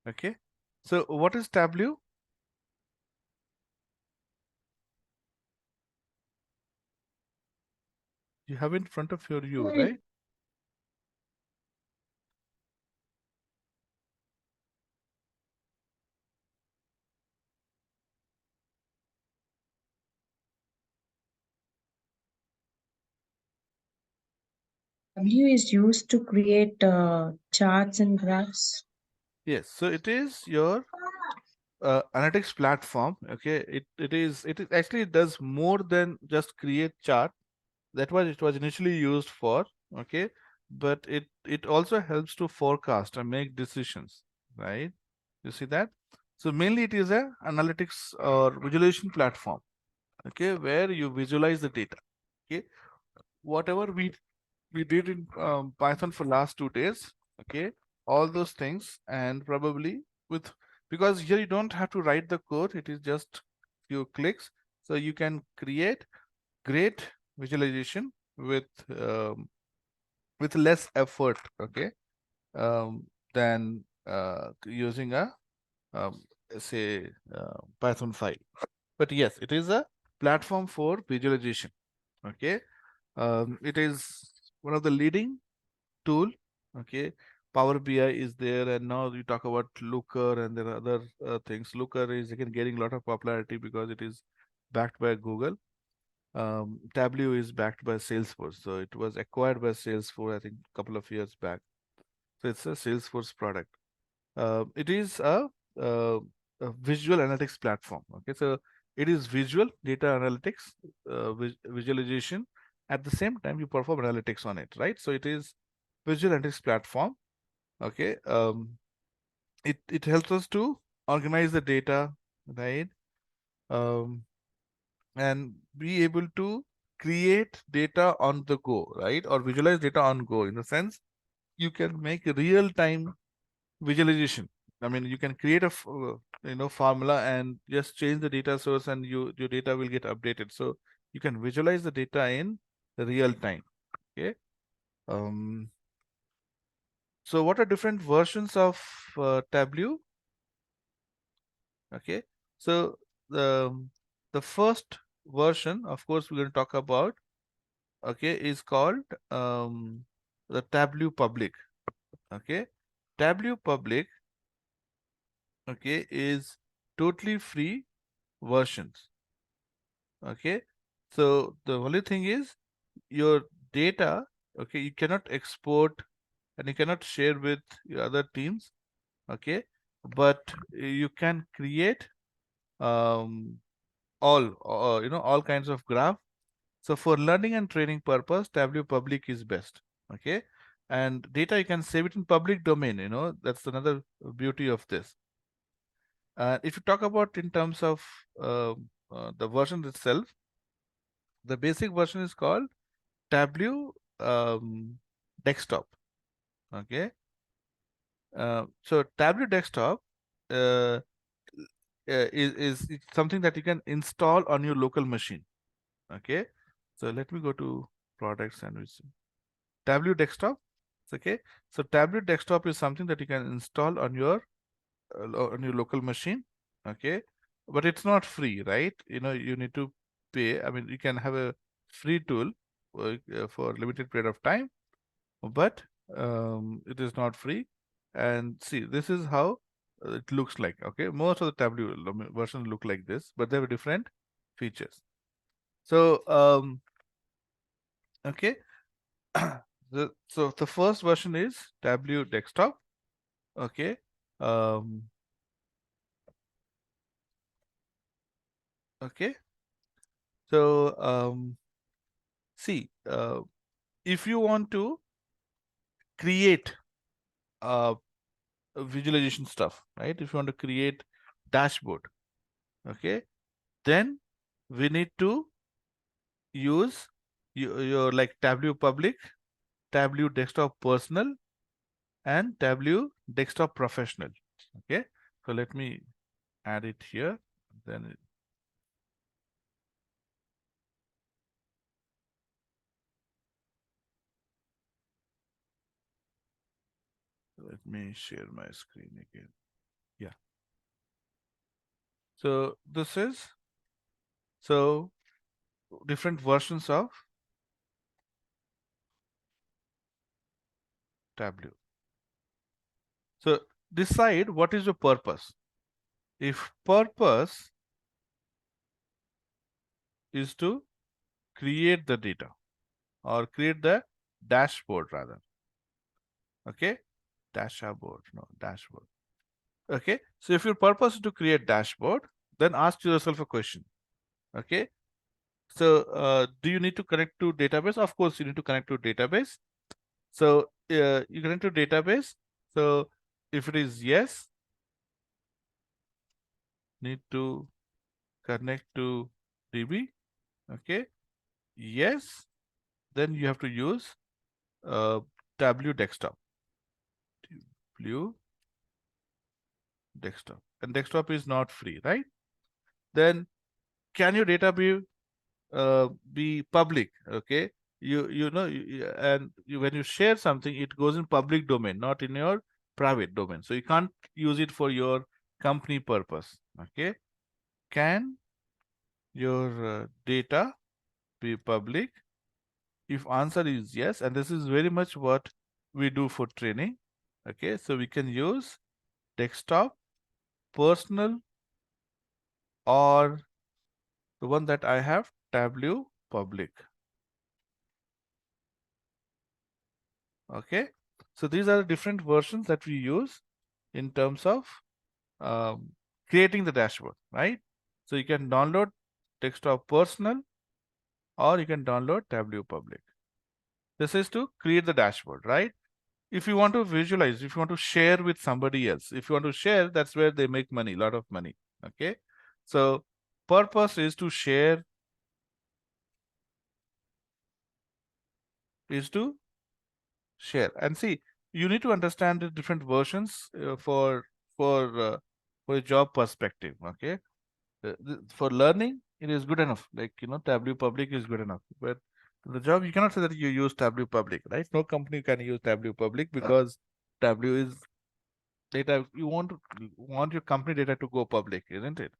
Okay. So what is Tableau? You have in front of you, right? W is used to create charts and graphs. Yes. So it is your analytics platform. Okay. It is actually it does more than just create chart. That was it was initially used for. Okay. But it also helps to forecast and make decisions, right? You see that? So mainly it is a analytics or visualization platform. Okay, where you visualize the data. Okay, whatever we did in Python for last 2 days. Okay, all those things, and probably with, because here you don't have to write the code, it is just few clicks, so you can create great visualization um, with less effort. Okay, than using a um, say Python file. But yes, it is a platform for visualization. Okay, it is one of the leading tool. Okay, Power BI is there, and now we talk about Looker, and there are other things. Looker is again getting a lot of popularity because it is backed by Google. Tableau is backed by Salesforce, so it was acquired by Salesforce, I think, a couple of years back. So it's a Salesforce product. It is a visual analytics platform. Okay, so it is visual data analytics, visualization. At the same time, you perform analytics on it, right? So it is visual analytics platform. Okay, it helps us to organize the data, right? Um, and be able to create data on the go, right? Or visualize data on go, in the sense you can make real time visualization. I mean, you can create a formula and just change the data source, and your data will get updated. So you can visualize the data in real time. Okay. Um, so what are different versions of Tableau? Okay. So the first version, of course, we're going to talk about. Okay, is called the Tableau Public. Okay, Tableau Public. Okay, is totally free versions. Okay, so the only thing is your data. Okay, you cannot export and you cannot share with your other teams. Okay, but you can create um, all kinds of graph. So for learning and training purpose, Tableau Public is best. Okay, and data you can save it in public domain. That's another beauty of this. If you talk about in terms of the version itself, the basic version is called Tableau Desktop. Okay, so Tableau Desktop uh, is something that you can install on your local machine. Okay, so let me go to products and we see Tableau Desktop. Okay, so Tableau Desktop is something that you can install on your local machine. Okay, but it's not free, right? You need to pay. I mean, you can have a free tool for limited period of time, but it is not free. And see, this is how it looks like. Okay, most of the Tableau versions look like this, but they have different features. So okay, so the first version is Tableau Desktop. Okay, um, okay. So see, if you want to create uh, visualization stuff, right? If you want to create dashboard, okay, then we need to use your like Tableau Public, Tableau Desktop Personal, and Tableau Desktop Professional. Okay, so let me add it here. Then let me share my screen again. Yeah. So this is so different versions of Tableau. So decide what is your purpose. If purpose is to create the data or create the dashboard rather. Okay, dashboard, no dashboard. Okay, so if your purpose is to create dashboard, then ask yourself a question. Okay, so do you need to connect to database? Of course, you need to connect to database. So you connect to database. So if it is yes, need to connect to DB. Okay, yes, then you have to use uh, Tableau desktop. Tableau desktop, and desktop is not free, right? Then can your data be public? Okay, you know, and when you share something, it goes in public domain, not in your private domain. So you can't use it for your company purpose. Okay, can your data be public? If answer is yes, and this is very much what we do for training. Okay, so we can use desktop, personal, or the one that I have, Tableau public. Okay, so these are the different versions that we use in terms of um, creating the dashboard, right? So you can download desktop personal or you can download Tableau public. This is to create the dashboard, right? If you want to visualize, if you want to share with somebody else, if you want to share, that's where they make money, a lot of money. Okay, so purpose is to share, is to share. And see, you need to understand the different versions for uh, for a job perspective. Okay, for learning, it is good enough. Like Tableau Public is good enough. But the job, you cannot say that you use Tableau Public, right? No company can use Tableau Public because Tableau is data. You want your company data to go public, isn't it?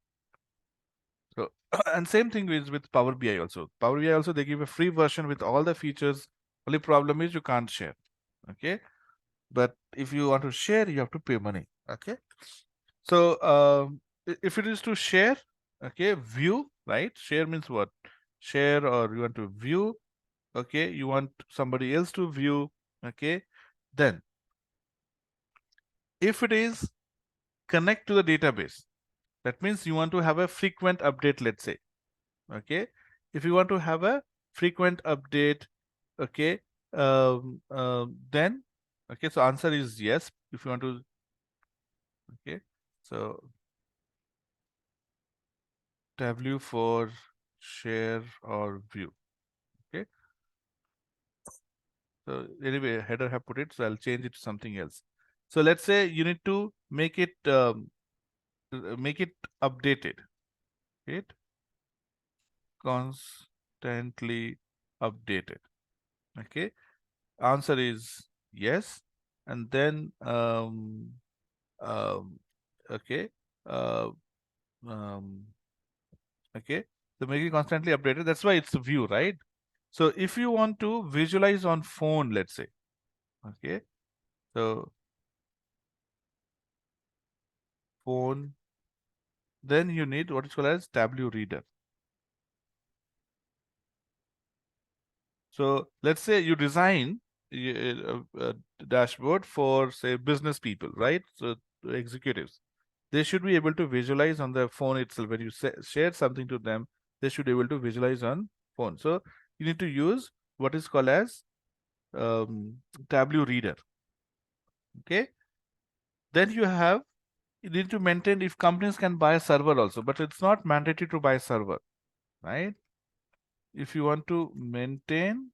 So, and same thing is with Power BI also. Power BI also they give a free version with all the features. Only problem is you can't share. Okay, but if you want to share, you have to pay money. Okay, so if it is to share, okay, view, right? Share means what? Share, or you want to view. Okay, you want somebody else to view. Okay, then if it is connect to the database, that means you want to have a frequent update, let's say. Okay, if you want to have a frequent update, okay, then okay, so answer is yes. If you want to, okay, so W for share or view. Okay, so anyway, header have put it, so I'll change it to something else. So let's say you need to make it updated. It constantly updated. Okay, answer is yes, and then um okay uh, um okay, so make it constantly updated. That's why it's a view, right? So if you want to visualize on phone, let's say, okay, so phone, then you need what is called as Tableau reader. So let's say you design a dashboard for say business people, right? So executives, they should be able to visualize on their phone itself. When you share something to them, they should be able to visualize on phone. So you need to use what is called as Tableau reader. Okay, then you need to maintain, if companies can buy a server also, but it's not mandatory to buy a server, right? If you want to maintain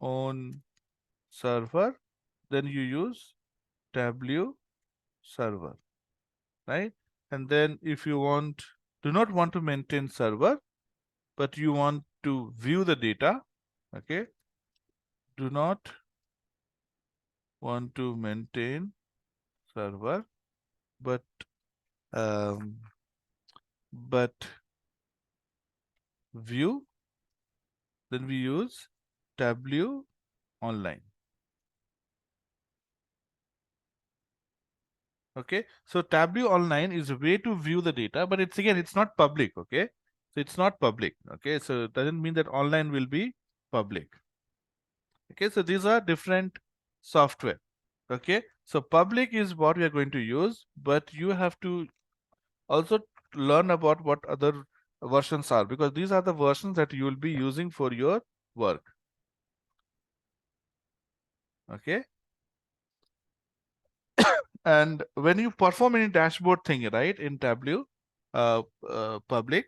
on server, then you use Tableau server, right? And then if you do not want to maintain server, but you want to view the data, okay, do not want to maintain server, but um, but view, then we use Tableau online. Okay, so Tableau online is a way to view the data, but it's again, it's not public. Okay, so it's not public. Okay, so it doesn't mean that online will be public. Okay, so these are different software. Okay, so public is what we are going to use, but you have to also learn about what other versions are, because these are the versions that you will be using for your work. Okay, and when you perform any dashboard thing, right, in Tableau public,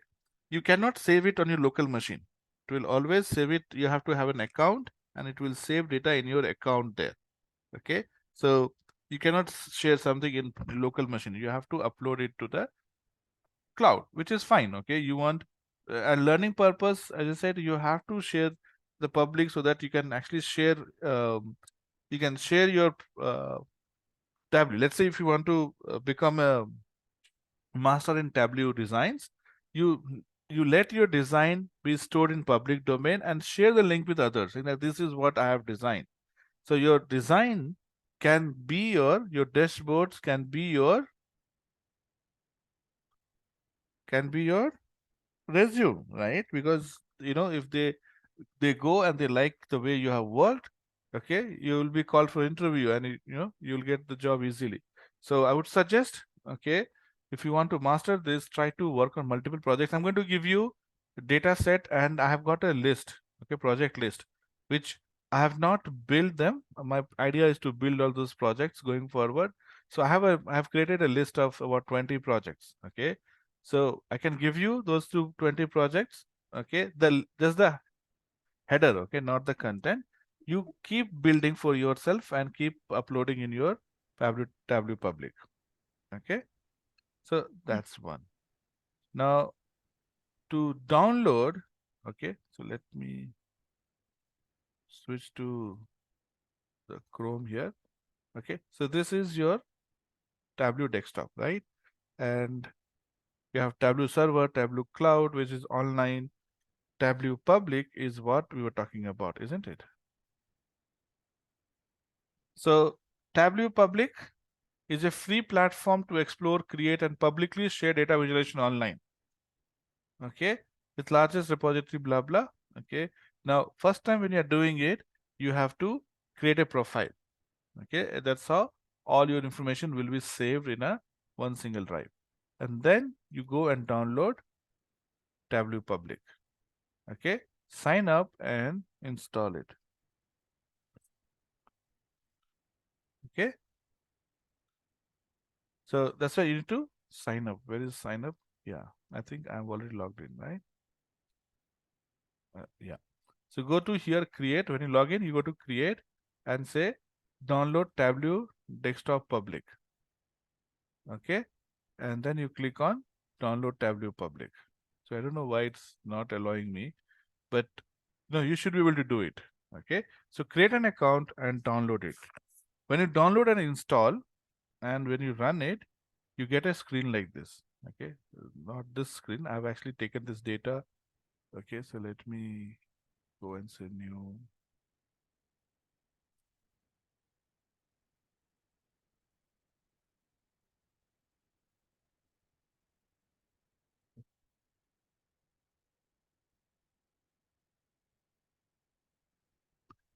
you cannot save it on your local machine. It will always save it. You have to have an account, and it will save data in your account there. Okay, so you cannot share something in the local machine. You have to upload it to the cloud, which is fine. Okay, you want a learning purpose, as I said, you have to share the public so that you can actually share, you can share your Tableau. Let's say if you want to become a master in Tableau designs, you you let your design be stored in public domain and share the link with others, saying that this is what I have designed. So your design can be your dashboards can be your resume, right? Because if they go and they like the way you have worked, okay, you will be called for interview, and you'll get the job easily. So I would suggest, okay, if you want to master this, try to work on multiple projects. I'm going to give you a data set, and I have got a list, okay, project list, which I have not built them. My idea is to build all those projects going forward. So I have created a list of about 20 projects. Okay, so I can give you those 20 projects. Okay, just the header. Okay, not the content. You keep building for yourself and keep uploading in your Tableau public. Okay, so that's one. Now to download. Okay, so let me switch to the Chrome here. Okay, so this is your Tableau desktop, right? And you have Tableau server, Tableau cloud, which is online. Tableau public is what we were talking about, isn't it? So Tableau public is a free platform to explore, create, and publicly share data visualization online. Okay, with largest repository, blah blah. Okay, now first time when you're doing it, you have to create a profile. Okay, that's how all your information will be saved in a one single drive. And then you go and download Tableau public. Okay, sign up and install it. Okay, so that's why you need to sign up. Where is sign up? Yeah, I think I'm already logged in, right? Yeah. So go to here, create. When you log in, you go to create and say download Tableau desktop public. Okay. And then you click on download Tableau public. So I don't know why it's not allowing me, but no, you should be able to do it. Okay. So create an account and download it. When you download and install, and when you run it, you get a screen like this. Okay. Not this screen. I've actually taken this data. Okay. So let me go and say new.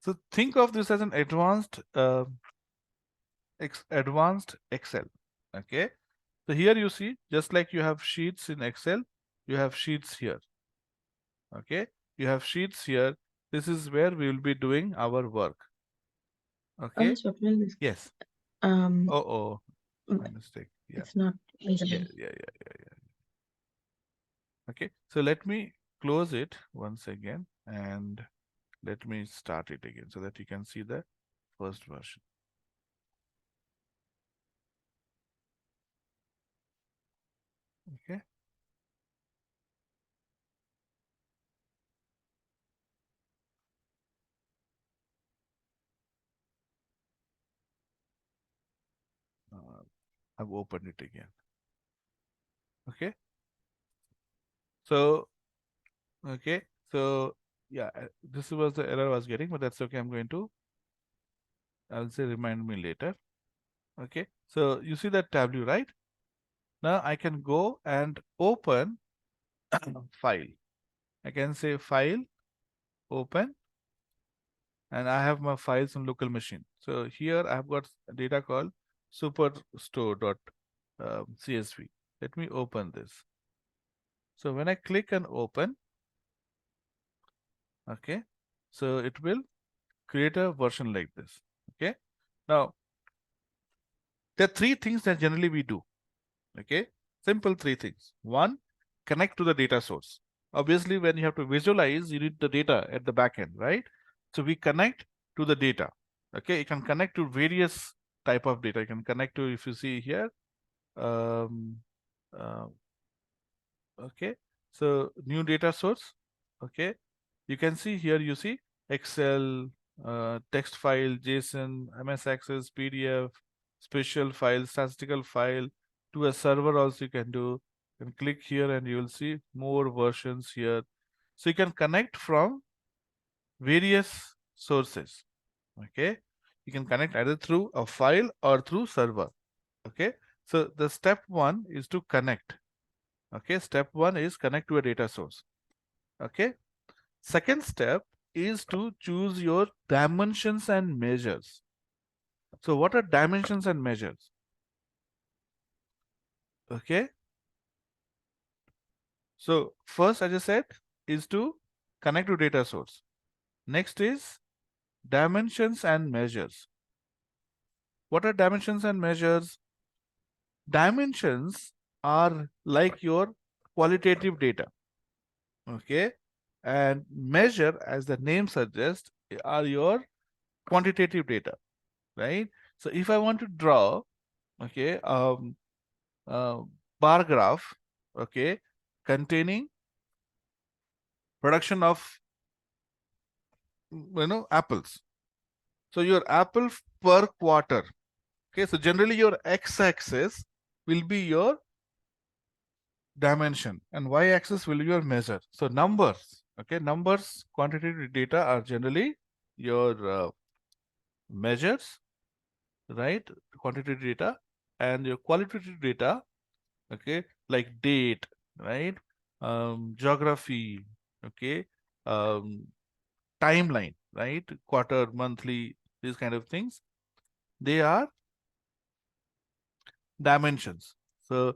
So think of this as an advanced Excel. Okay. So here you see, just like you have sheets in Excel, you have sheets here. Okay. You have sheets here. This is where we will be doing our work. Okay. Swapnil, Yes. um, Oh, oh, my mistake. Yeah. it's not Yeah. visible. Yeah. Yeah. Yeah. Yeah. Okay. So let me close it once again and let me start it again so that you can see the first version. Okay. I've opened it again. Okay. So, okay. So, yeah, this was the error I was getting, but that's okay. I'll say remind me later. Okay. So, you see that tableau, right? Now I can go and open file. I can say file, open, and I have my files on local machine. So here I've got data called superstore.csv. Let me open this. So when I click and open, okay, so it will create a version like this. Okay. Now there are three things that generally we do. Okay. Simple three things. One, connect to the data source. Obviously, when you have to visualize, you need the data at the back end, right? So we connect to the data. Okay. You can connect to various type of data. You can connect to, if you see here, um, uh, okay. So new data source. Okay. You can see here, you see Excel, text file, JSON, MS Access, PDF, special file, statistical file. To a server also you can do. You can click here and you will see more versions here. So you can connect from various sources. Okay. You can connect either through a file or through server. Okay. So the step one is to connect. Okay. Step one is connect to a data source. Okay. Second step is to choose your dimensions and measures. So what are dimensions and measures? Okay. So first, as I said, is to connect to data source. Next is dimensions and measures. What are dimensions and measures? Dimensions are like your qualitative data. Okay. And measure, as the name suggests, are your quantitative data, right? So if I want to draw, okay, uh, bar graph, okay, containing production of apples. So your apple per quarter. Okay, so generally your x-axis will be your dimension and y-axis will be your measure. So numbers, okay, numbers, quantitative data are generally your measures, right? Quantitative data, and your qualitative data, okay, like date, right? Geography, okay, um, timeline, right? Quarter, monthly, these kind of things. They are dimensions. So,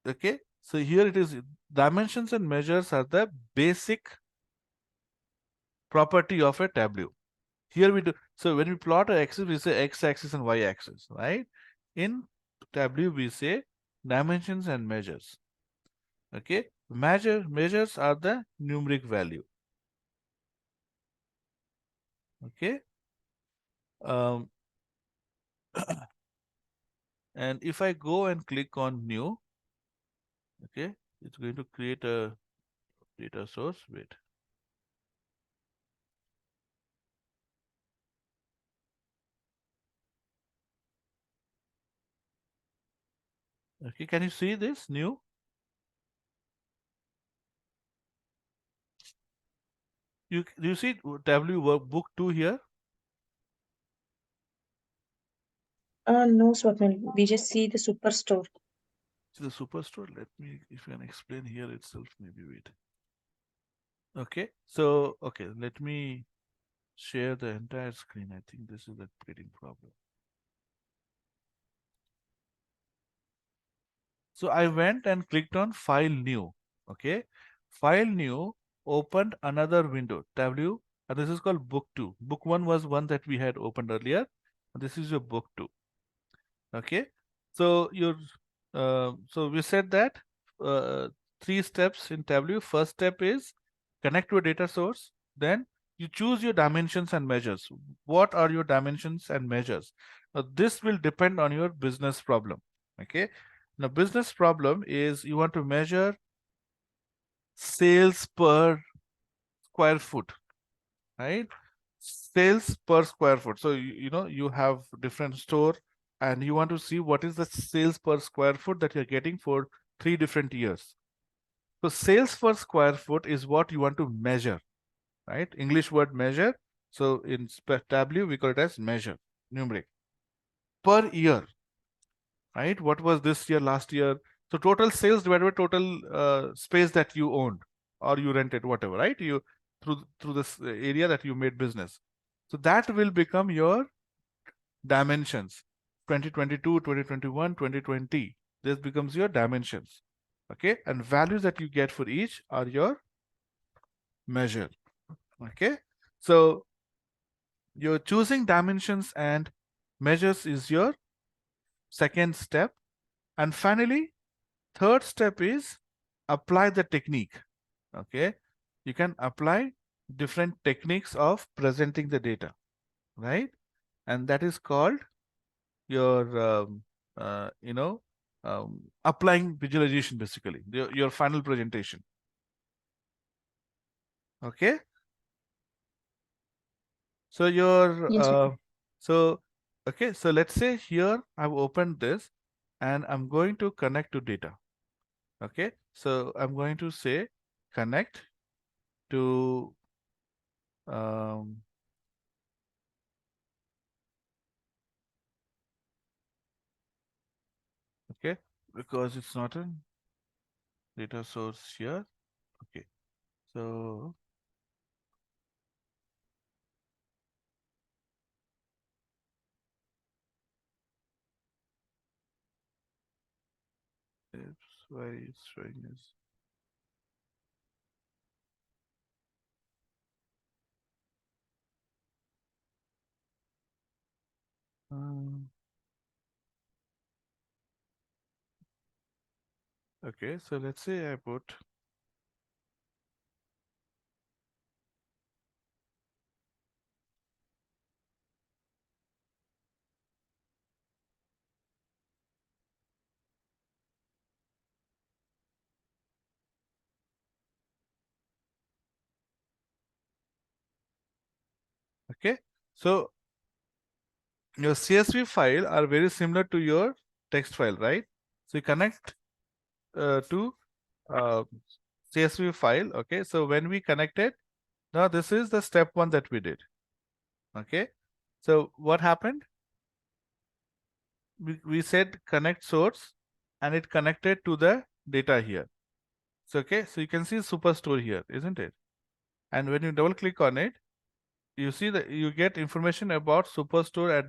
okay, so here it is dimensions and measures are the basic property of a tableau. Here we do, so when we plot a axis, we say x-axis and y-axis, right? In tableau, we say dimensions and measures. Okay, measures are the numeric value. Okay, um, and if I go and click on new, okay, it's going to create a data source. Wait, okay, can you see this new? You see tableau workbook 2 here? No, Swapnil, we just see the superstore. See the superstore. Let me, if I can explain here itself, maybe wait. Okay, so okay, let me share the entire screen. I think this is a creating problem. So I went and clicked on File New. Okay, File New opened another window, Tableau, and this is called Book 2. Book 1 was one that we had opened earlier. And this is your Book 2. Okay, so so we said that uh, three steps in Tableau. First step is connect to a data source. Then you choose your dimensions and measures. What are your dimensions and measures? Now, this will depend on your business problem. Okay, now business problem is you want to measure sales per square foot, right? Sales per square foot. So you know you have different store. and you want to see what is the sales per square foot that you're getting for 3 different years. So sales per square foot is what you want to measure, right? English word measure. So in Tableau, we call it as measure, numeric. Per year, right? What was this year, last year? So total sales divided by total space that you owned or you rented, whatever, right? You through this area that you made business. So that will become your dimensions. 2022, 2021, 2020. This becomes your dimensions. Okay, and values that you get for each are your measure. Okay, so your choosing dimensions and measures is your second step. And finally, third step is apply the technique. Okay, you can apply different techniques of presenting the data, right? And that is called your applying visualization, basically your final presentation. Okay, so your Yes, so okay, so let's say here I've opened this and I'm going to connect to data. Okay, so I'm going to say connect to um, okay, because it's not a data source here. Okay, so it's very strange. Um, okay, so let's say I put okay. So your CSV file are very similar to your text file, right? So you connect to uh, CSV file. Okay, so when we connected, now this is the step one that we did. Okay, so what happened? We said connect source, and it connected to the data here. So okay, so you can see superstore here, isn't it? And when you double click on it, you see that you get information about superstore at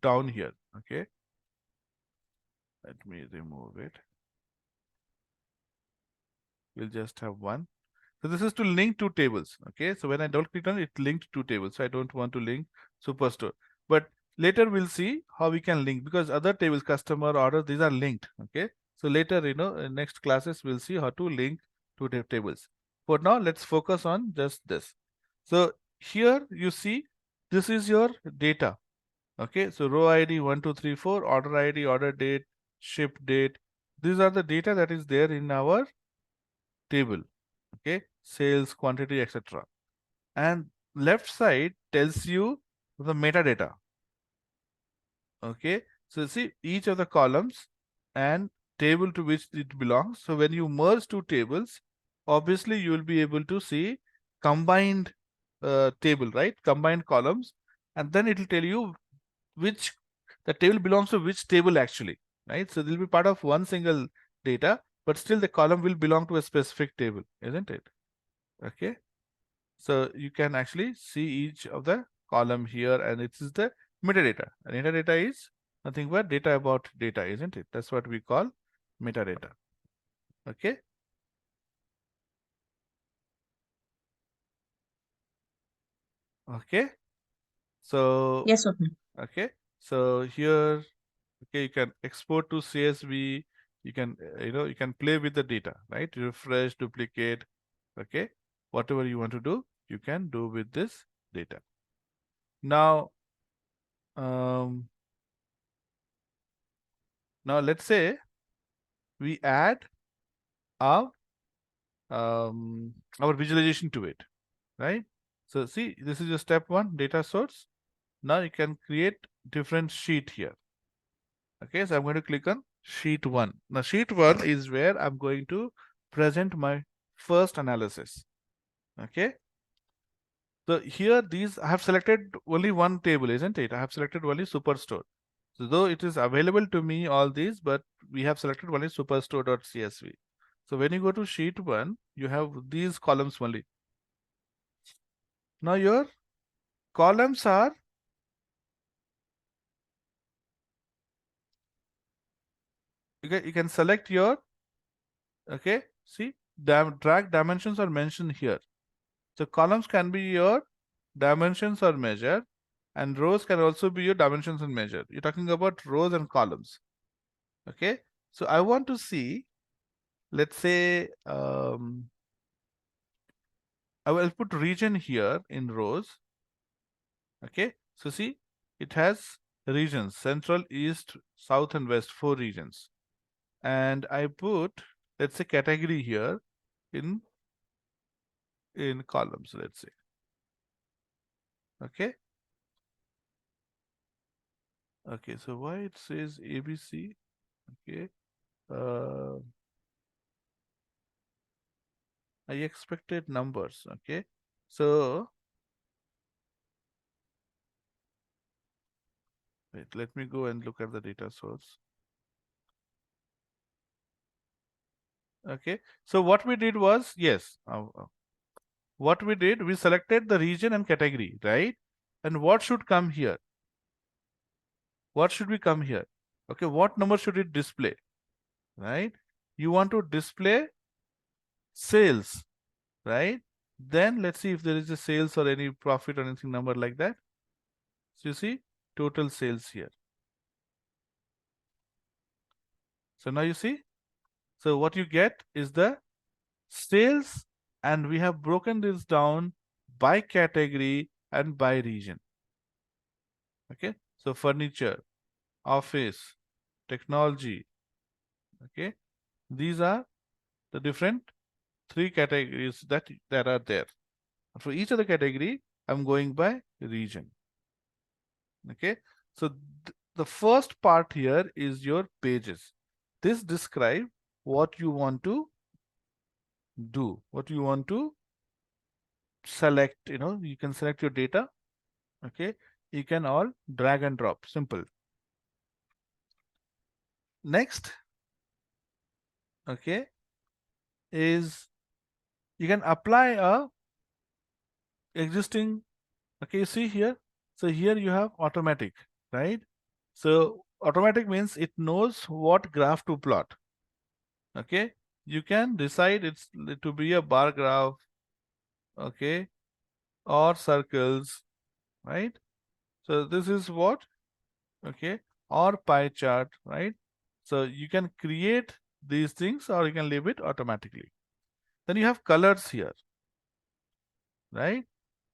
down here. Okay, let me remove it. We'll just have one. So this is to link two tables. Okay, so when I double click on it, it linked two tables. So I don't want to link superstore. But later we'll see how we can link, because other tables, customer, order, these are linked. Okay, so later, in next classes we'll see how to link two tables. For now, let's focus on just this. So here you see this is your data. Okay, so row ID 1, 2, 3, 4, order ID, order date, ship date. These are the data that is there in our table. Okay, sales, quantity, etc. And left side tells you the metadata. Okay, so see each of the columns and table to which it belongs. So when you merge two tables, obviously you will be able to see combined table, right? Combined columns, and then it will tell you which the table belongs to which table actually, right? So they'll be part of one single data, but still the column will belong to a specific table, isn't it? Okay, so you can actually see each of the column here, and it is the metadata. And metadata is nothing but data about data, isn't it? That's what we call metadata. Okay, okay. So yes, Swapna. okay, so here, okay, you can export to CSV. You can you can play with the data, right? Refresh, duplicate. Okay, whatever you want to do, you can do with this data. Now, um, now let's say we add a our visualization to it, right? So see, this is your step one, data source. Now you can create different sheet here. Okay, so I'm going to click on sheet 1. Now sheet 1 is where I'm going to present my first analysis. Okay, so here these I have selected only one table, isn't it? I have selected only superstore. So though it is available to me all these, but we have selected only superstore.csv. So when you go to sheet 1, you have these columns only. Now your columns are, you can select your, okay, see, drag dimensions are mentioned here. So columns can be your dimensions or measure, and rows can also be your dimensions and measure. You're talking about rows and columns. Okay, so I want to see, let's say, I will put region here in rows. Okay, so see, it has regions: central, east, south, and west, 4 regions. And I put, let's say, category here in columns, let's say. Okay, okay, so why it says ABC? Okay, uh, I expected numbers. Okay, so wait, let me go and look at the data source. Okay, so what we did was, yes, what we did, we selected the region and category, right? And what should come here? What should we come here? Okay, what number should it display? Right? You want to display sales, right? Then let's see if there is a sales or any profit or anything number like that. So you see total sales here. So now you see. So what you get is the sales, and we have broken this down by category and by region. Okay, so furniture, office, technology. Okay, these are the different 3 categories that are there. For each of the category, I'm going by region. Okay, so the first part here is your pages. This describe what you want to do, what you want to select. You can select your data. Okay, you can all drag and drop, simple. Next, okay, is you can apply a existing. Okay, you see here, so here you have automatic, right? So automatic means it knows what graph to plot. Okay, you can decide it's to be a bar graph, okay, or circles, right? So this is what, okay, or pie chart, right? So you can create these things or you can leave it automatically. Then you have colors here, right?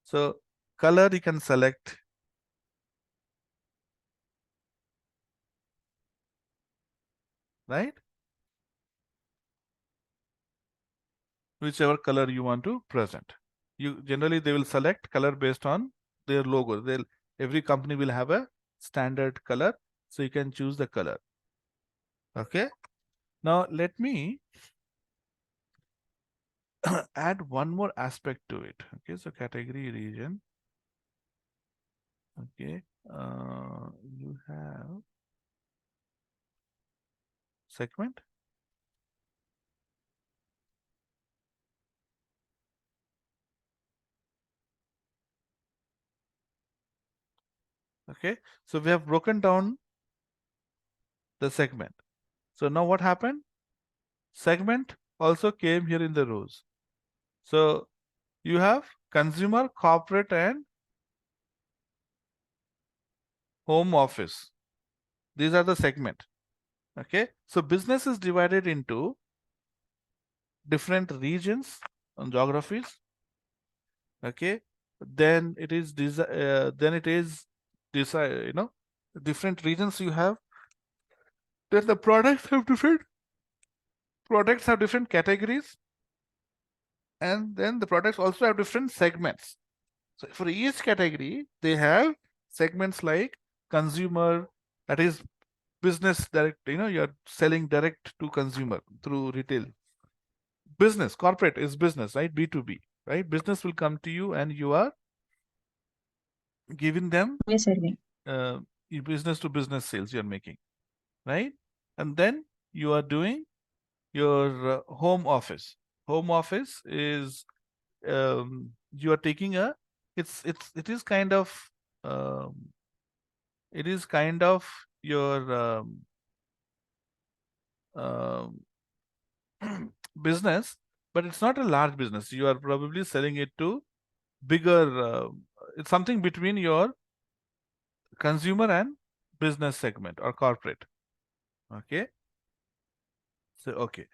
So color you can select, right? Whichever color you want to present. You generally they will select color based on their logo. Every company will have a standard color, so you can choose the color. Okay. Now let me add one more aspect to it. Okay, so category region. Okay, you have segment. Okay, so we have broken down the segment. So now what happened? Segment also came here in the rows. So you have consumer, corporate, and home office. These are the segment. Okay, so business is divided into different regions and geographies. Okay, then it is different regions you have. Then the products have different categories, and then the products also have different segments. So for each category, they have segments like consumer, that is business direct, you're selling direct to consumer through retail. Business, corporate is business, right? B2B, right? Business will come to you and you are giving them Yes, Arvind. uh, business to business sales you're making, right? And then you are doing your home office. Home office is, you are taking a, it is kind of, um, it is kind of your um, business, but it's not a large business. You are probably selling it to bigger, it's something between your consumer and business segment or corporate. Okay. So, okay.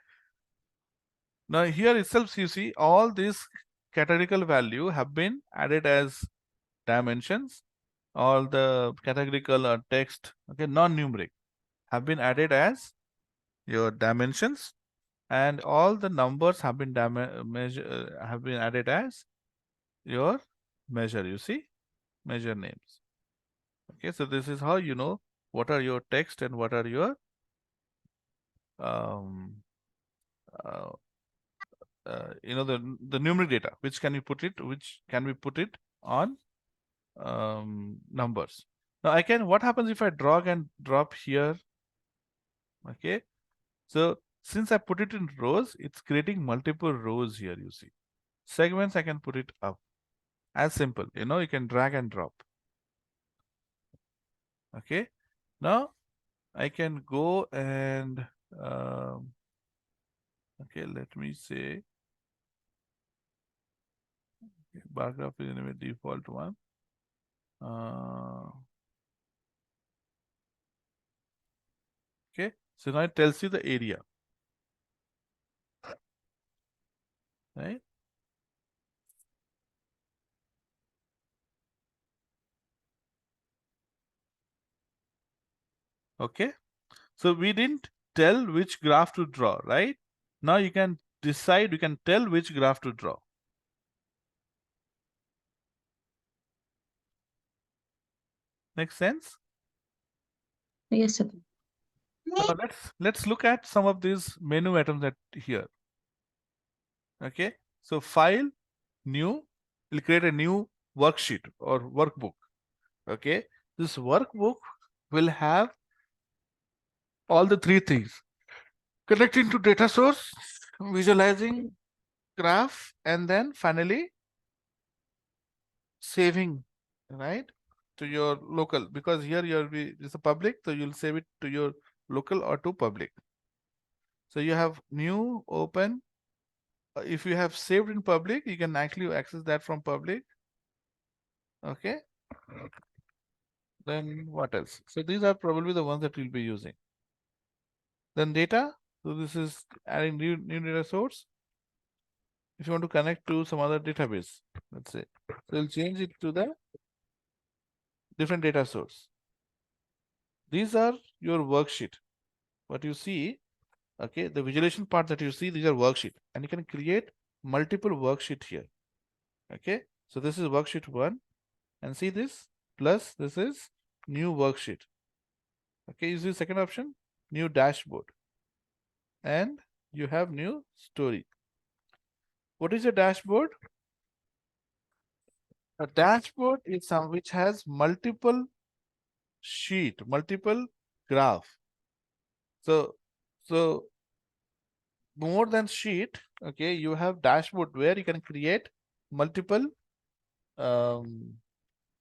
Now here itself, you see all these categorical value have been added as dimensions. All the categorical or text, okay, non-numeric, have been added as your dimensions, and all the numbers have been have been added as your measure. You see, measure names. Okay, so this is how you know what are your text and what are your um, uh, the numeric data, which can we put it on numbers. Now I can, what happens if I drag and drop here? Okay, so since I put it in rows, it's creating multiple rows here. You see, segments, I can put it up, as simple, you can drag and drop. Okay, now I can go and um, okay, let me say bar graph is anyway default one. Okay, so now it tells you the area, right? Okay, so we didn't tell which graph to draw, right? Now you can decide, you can tell which graph to draw. Make sense? Yes, sir. Now let's look at some of these menu items at here. Okay, so file, new, we'll create a new worksheet or workbook. Okay, this workbook will have all the three things: connecting to data source, visualizing graph, and then finally saving, right, to your local, because here it's a public, so you'll save it to your local or to public. So you have new, open. If you have saved in public, you can actually access that from public. Okay, then what else? So these are probably the ones that we'll be using. Then data, so this is adding new data source. If you want to connect to some other database, let's say, so we'll change it to the different data source. These are your worksheet. What you see, okay, the visualization part that you see, these are worksheet, and you can create multiple worksheet here. Okay, so this is worksheet one, and see this plus this is new worksheet. Okay, you see second option, new dashboard, and you have new story. What is a dashboard? A dashboard is some which has multiple sheet, multiple graph. So more than sheet, okay, you have dashboard where you can create multiple um,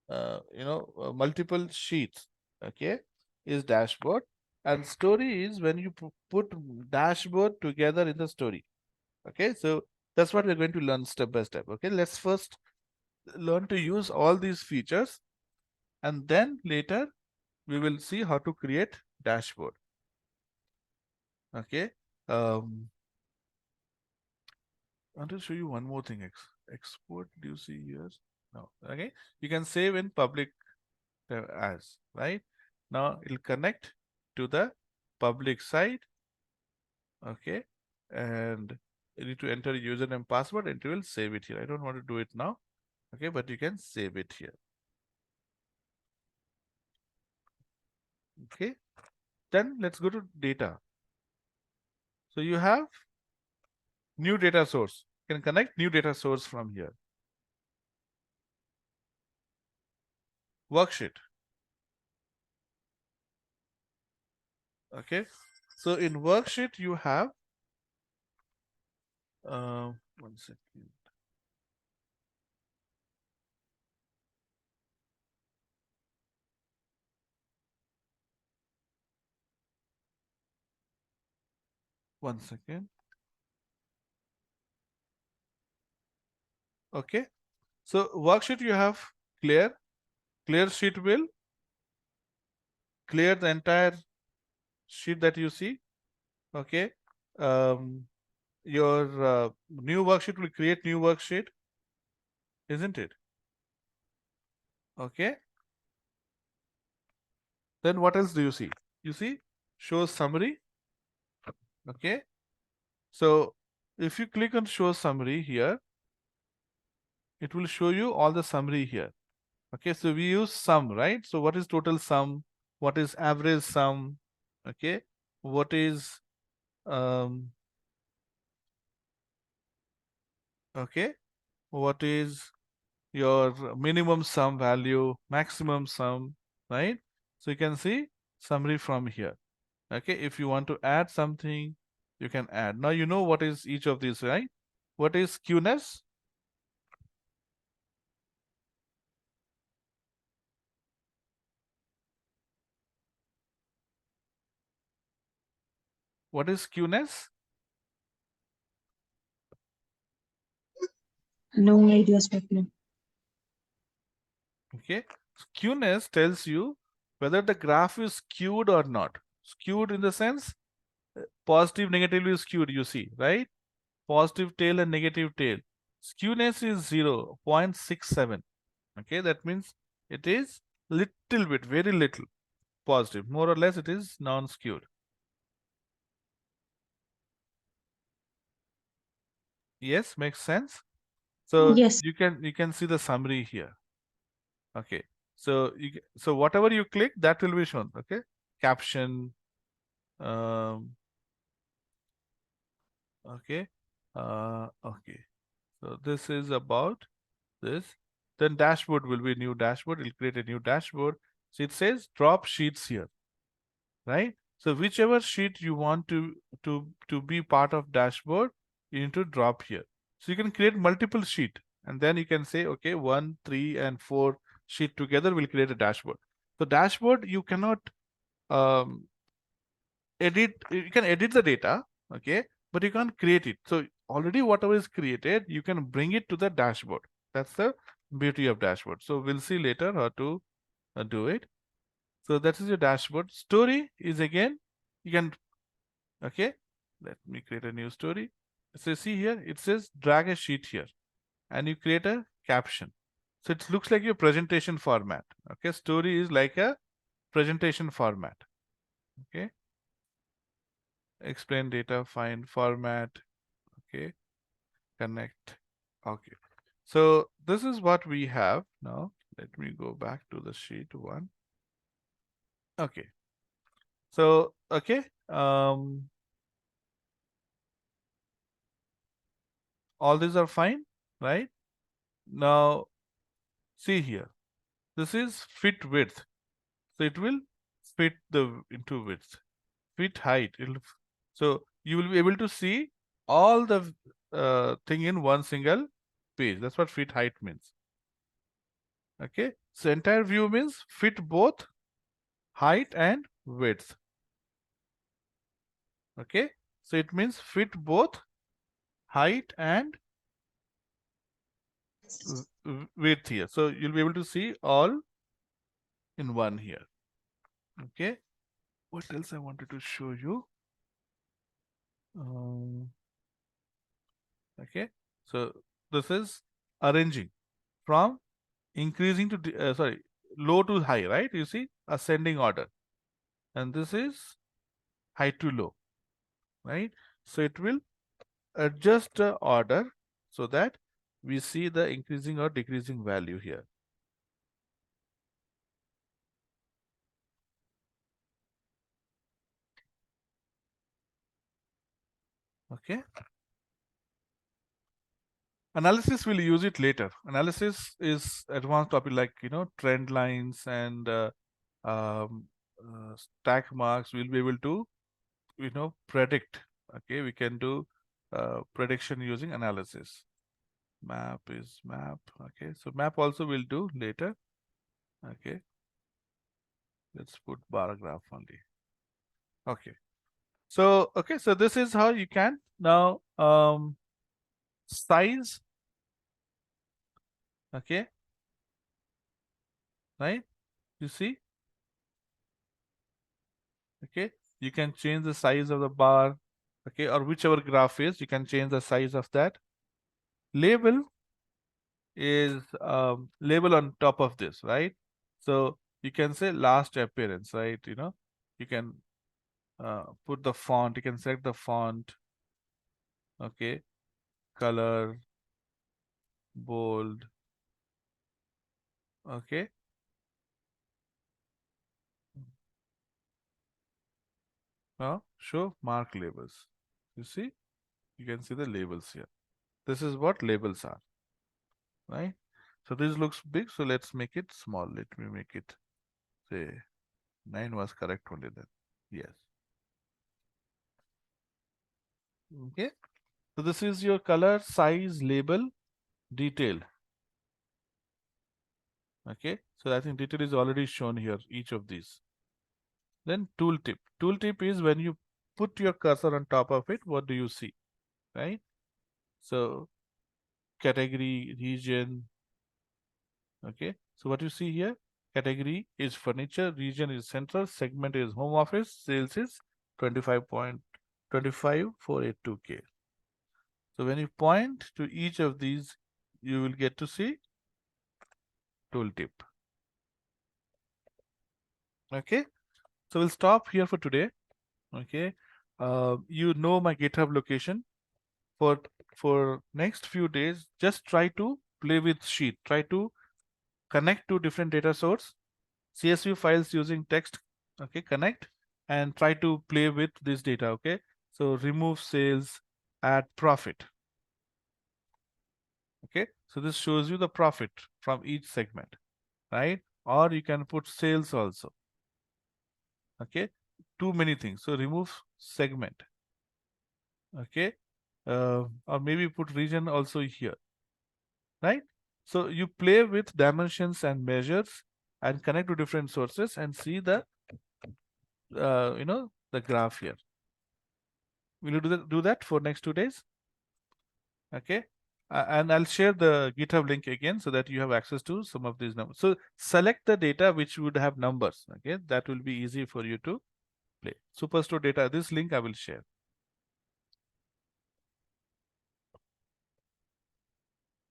multiple sheets. Okay, is dashboard, and story is when you put dashboard together in the story. Okay, so that's what we're going to learn step by step. Okay, let's first learn to use all these features, and then later we will see how to create dashboard. Okay, I want to show you one more thing. Export, do you see here? No. Okay, you can save in public as, right? Now it'll connect to the public side. Okay, and you need to enter username password and it will save it here. I don't want to do it now. Okay, but you can save it here. Okay, Then let's go to data. So you have new data source. You can connect new data source from here. Worksheet. Okay. So in worksheet you have uh, one second. One second. Okay. So worksheet you have clear. Clear sheet will clear the entire sheet that you see. Okay. Um, your new worksheet will create new worksheet, isn't it? Okay. Then what else do you see? You see show summary. Okay. So if you click on show summary here, it will show you all the summary here. Okay. So we use sum, right? So what is total sum? What is average sum? Okay. What is um okay? What is your minimum sum value, maximum sum, right? So you can see summary from here. Okay, if you want to add something, you can add. Now you know what is each of these, right? What is skewness? What is skewness? No idea, Swapna. Okay, skewness tells you whether the graph is skewed or not. Skewed in the sense positive, negatively skewed, you see, right? Positive tail and negative tail. Skewness is 0.67. Okay, that means it is little bit, very little positive. More or less, it is non-skewed. Yes, makes sense. So Yes. you can see the summary here. Okay. So so whatever you click, that will be shown. Okay. Caption. Um, okay. Okay. So this is about this. Then dashboard will be a new dashboard. It'll create a new dashboard. So it says drop sheets here, right? So whichever sheet you want to be part of dashboard, you need to drop here. So you can create multiple sheet, and then you can say, okay, 1, 3, and 4 sheet together will create a dashboard. So dashboard you cannot um, edit. You can edit the data, okay, but you can't create it. So already whatever is created, you can bring it to the dashboard. That's the beauty of dashboard. So we'll see later how to do it. So that is your dashboard. Story is again, you can, okay, let me create a new story. So see here, it says drag a sheet here and you create a caption. So it looks like your presentation format. Okay, story is like a presentation format. Okay, explain data, find format. Okay, connect. Okay, so this is what we have now. Let me go back to the sheet one. Okay, so okay, all these are fine, right? Now see here, this is fit width, so it will fit the into width. Fit height, so you will be able to see all the thing in one single page. That's what fit height means. Okay, so entire view means fit both height and width. Okay, so it means fit both height and width here. So you'll be able to see all in one here. Okay, what else I wanted to show you? Um, okay, so this is arranging from increasing to sorry, low to high, right? You see ascending order, and this is high to low, right? So it will adjust the order so that we see the increasing or decreasing value here. Okay. Analysis will use it later. Analysis is advanced topic like trend lines and um, stack marks. We'll be able to predict. Okay, we can do prediction using analysis. Map is map. Okay, so map also we'll do later. Okay, let's put bar graph only. Okay, so this is how you can now size. Okay, right? You see. Okay, you can change the size of the bar. Okay, or whichever graph is, you can change the size of that. Label is label on top of this, right? So you can say last appearance, right? You can put the font. You can select the font. Okay, color, bold. Okay, now show mark labels. You see, you can see the labels here. This is what labels are, right? So this looks big, so let's make it small. Let me make it say 9 was correct only then. Yes. Okay. So this is your color, size, label, detail. Okay. So I think detail is already shown here, each of these. Then tooltip. Tooltip is when you put your cursor on top of it, what do you see? Right? So category, region. Okay. So what you see here, category is furniture, region is central, segment is home office, sales is 25.25482K. So when you point to each of these, you will get to see tooltip. Okay. So we'll stop here for today. Okay. You know my GitHub location. For next few days, just try to play with Sheet. Try to connect to different data source, CSV files using text. Okay, connect and try to play with this data. Okay. So remove sales, add profit. Okay. So this shows you the profit from each segment, right? Or you can put sales also. Okay. Too many things. So remove segment. Okay. Or maybe put region also here, right? So you play with dimensions and measures and connect to different sources and see the graph here. Will you do that for next 2 days? Okay. And I'll share the GitHub link again so that you have access to some of these numbers. So select the data which would have numbers. Okay. That will be easy for you to play. Superstore data, this link I will share.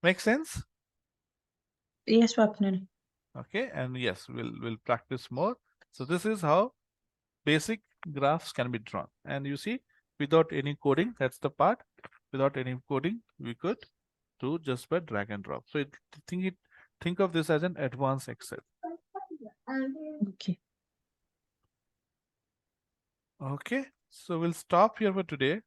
Make sense? Yes, Swapnil. Okay. And yes, we'll practice more. So this is how basic graphs can be drawn. And you see, without any coding, that's the part. Without any coding, we could do just by drag and drop. So think of this as an advanced Excel. Okay. Okay, so we'll stop here for today.